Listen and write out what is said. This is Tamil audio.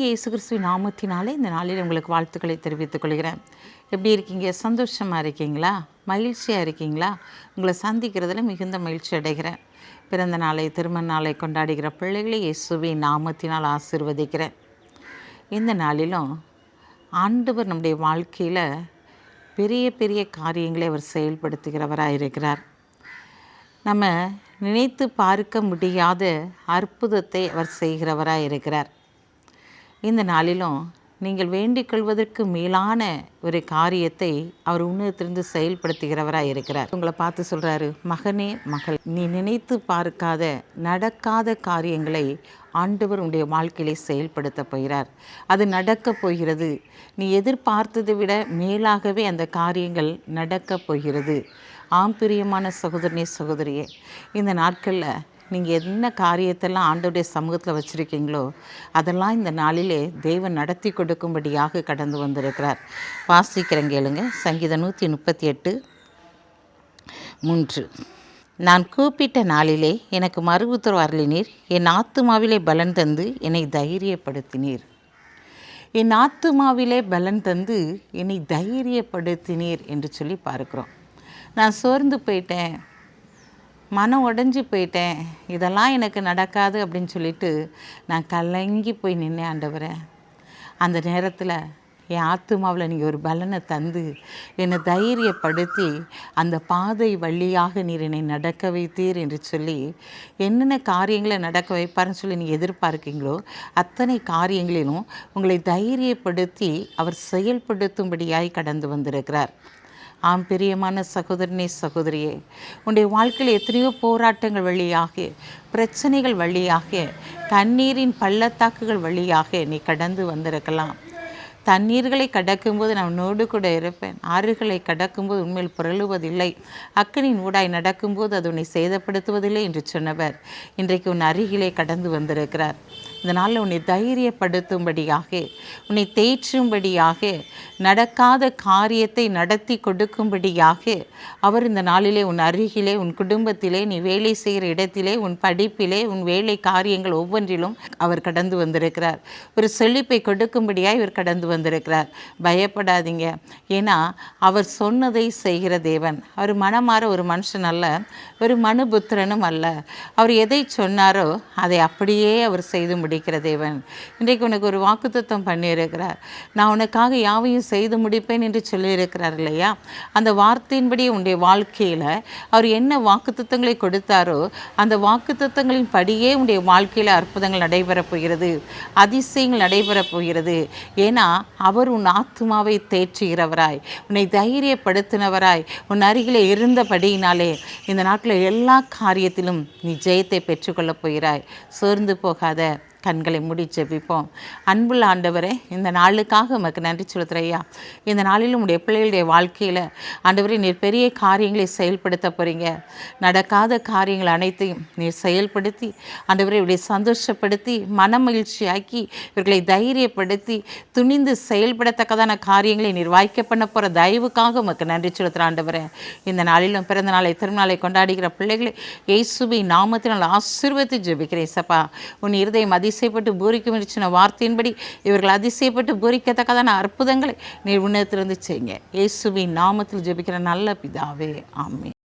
இயேசு கிறிஸ்துவின் நாமத்தினாலே இந்த நாளில் உங்களுக்கு வாழ்த்துக்களை தெரிவித்துக் கொள்கிறேன். எப்படி இருக்கீங்க? சந்தோஷமாக இருக்கீங்களா? மகிழ்ச்சியாக இருக்கீங்களா? உங்களை சந்திக்கிறதுல மிகுந்த மகிழ்ச்சி அடைகிறேன். பிறந்த நாளை, திருமண நாளை கொண்டாடுகிற பிள்ளைகளை இயேசுவின் நாமத்தினால் ஆசீர்வதிக்கிறேன். இந்த நாளிலும் ஆண்டவர் நம்முடைய வாழ்க்கையில் பெரிய பெரிய காரியங்களை அவர் செயல்படுத்துகிறவராக இருக்கிறார். நம்ம நினைத்து பார்க்க முடியாத அற்புதத்தை அவர் செய்கிறவராக இருக்கிறார். இந்த நாளிலும் நீங்கள் வேண்டிக் கொள்வதற்கு மேலான ஒரு காரியத்தை அவர் உன்னதத்திலிருந்து செயல்படுத்துகிறவராக இருக்கிறார். உங்களை பார்த்து சொல்கிறாரு, மகனே மகள், நீ நினைத்து பார்க்காத நடக்காத காரியங்களை ஆண்டவர் உன்னுடைய வாழ்க்கையிலே செயல்படுத்த போகிறார். அது நடக்கப் போகிறது. நீ எதிர்பார்த்ததை விட மேலாகவே அந்த காரியங்கள் நடக்கப் போகிறது. பிரியமான சகோதரனே, சகோதரியே, இந்த நாட்களில் நீங்கள் என்ன காரியத்தெல்லாம் ஆண்டவருடைய சமூகத்தில் வச்சுருக்கீங்களோ அதெல்லாம் இந்த நாளிலே தேவன் நடத்தி கொடுக்கும்படியாக கடந்து வந்திருக்கிறார். வாசிக்கிறேன் கேளுங்க. சங்கீதம் 138:3. நான் கூப்பிட்ட நாளிலே எனக்கு மறு உத்தரவு அருளினீர். என் ஆத்துமாவிலே பலன் தந்து என்னை தைரியப்படுத்தினீர். என் ஆத்துமாவிலே பலன் தந்து என்னை தைரியப்படுத்தினீர் என்று சொல்லி பார்க்குறோம். நான் சோர்ந்து போயிட்டேன், மனம் உடஞ்சி போயிட்டேன், இதெல்லாம் எனக்கு நடக்காது அப்படின்னு சொல்லிட்டு நான் கலங்கி போய் நின்னேன். ஆண்டவரே, அந்த நேரத்தில் என் ஆத்துமாவில் நீங்கள் ஒரு பலனை தந்து என்னை தைரியப்படுத்தி அந்த பாதை வழியாக நீர் என்னை நடக்க வைத்தீர் என்று சொல்லி என்னென்ன காரியங்களை நடக்க வைப்பார்னு சொல்லி நீங்கள் எதிர்பார்க்கீங்களோ அத்தனை காரியங்களிலும் உங்களை தைரியப்படுத்தி அவர் செயல்படுத்தும்படியாய் கடந்து வந்திருக்கிறார். பிரியமான சகோதரனே, சகோதரியே, உன்னுடைய வாழ்க்கையில் எத்தனையோ போராட்டங்கள் வழியாக, பிரச்சனைகள் வழியாக, கண்ணீரின் பள்ளத்தாக்குகள் வழியாக நீ கடந்து வந்திருக்கலாம். தண்ணீர்களை கடக்கும்போது நான் உன்னோடு கூட இருப்பேன், ஆறுகளை கடக்கும்போது உண்மையில் புரளுவதில்லை, அக்கனின் ஊடாய் நடக்கும்போது அது உன்னை சேதப்படுத்துவதில்லை என்று சொன்னவர் இன்றைக்கு உன் அருகிலே கடந்து வந்திருக்கிறார். இந்த நாளில் உன்னை தைரியப்படுத்தும்படியாக, உன்னை தேற்றும்படியாக, நடக்காத காரியத்தை நடத்தி கொடுக்கும்படியாக அவர் இந்த நாளிலே உன் அருகிலே, உன் குடும்பத்திலே, நீ வேலை செய்கிற இடத்திலே, உன் படிப்பிலே, உன் வேலை காரியங்கள் ஒவ்வொன்றிலும் அவர் கடந்து வந்திருக்கிறார். ஒரு செழிப்பை கொடுக்கும்படியாக இவர் கடந்து வந்திருக்கிறார். பயப்படாதீங்க. ஏன்னா அவர் சொன்னதை செய்கிற தேவன். அவர் மனமாற ஒரு மனுஷன் அல்ல, ஒரு மனுபுத்திரனும் அல்ல. அவர் எதை சொன்னாரோ அதை அப்படியே அவர் செய்து முடிக்கிற தேவன். இன்றைக்கு உனக்கு ஒரு வாக்குத்தத்தம் பண்ணியிருக்கிறார். நான் உனக்காக யாவையும் செய்து முடிப்பேன் என்று சொல்லியிருக்கிறார் இல்லையா? அந்த வார்த்தையின்படி உன்னுடைய வாழ்க்கையில் அவர் என்ன வாக்குத்தத்தங்களை கொடுத்தாரோ அந்த வாக்குத்தத்தங்களின் படியே உன்னுடைய வாழ்க்கையில் அற்புதங்கள் நடைபெறப் போகிறது, அதிசயங்கள் நடைபெறப் போகிறது. ஏன்னா அவர் உன் ஆத்துமாவை தேற்றுகிறவராய், உன்னை தைரியப்படுத்தினவராய் உன் அருகிலே இருந்தபடியினாலே இந்த நாட்டில் எல்லா காரியத்திலும் நீ ஜெயத்தை பெற்றுக்கொள்ளப் போகிறாய். சோர்ந்து போகாத. கண்களை மூடி ஜெபிப்போம். அன்புள்ள ஆண்டவரே, இந்த நாளுக்காக உமக்கு நன்றி செலுத்துகிறேன் ஐயா. இந்த நாளிலும் உடைய பிள்ளைகளுடைய வாழ்க்கையில் ஆண்டவரே நீர் பெரிய காரியங்களை செயல்படுத்த போகிறீங்க. நடக்காத காரியங்கள் அனைத்தையும் நீர் செயல்படுத்தி ஆண்டவரே இவரை சந்தோஷப்படுத்தி மன மகிழ்ச்சியாக்கி இவர்களை தைரியப்படுத்தி துணிந்து செயல்படத்தக்கதான காரியங்களை நீர் வாய்க்க பண்ண போகிற தயவுக்காக உமக்கு நன்றி செலுத்துகிற ஆண்டவரே. இந்த நாளிலும் பிறந்த நாளை, திருநாளை கொண்டாடுகிற பிள்ளைகளை இயேசுவின் நாமத்தினால் ஆசீர்வதித்து ஜெபிக்கிறேன். சப்பா, உன் இருதயம் அதிசயப்பட்டு பூரிக்கும் இருந்துச்சுன வார்த்தையின்படி இவர்கள் அதிசயப்பட்டு பூரிக்கத்தக்கதான அற்புதங்களை நீர் உன்னதத்திலிருந்து செய்யுங்க. இயேசுவின் நாமத்தில் ஜெபிக்கிற நல்ல பிதாவே, ஆமென்.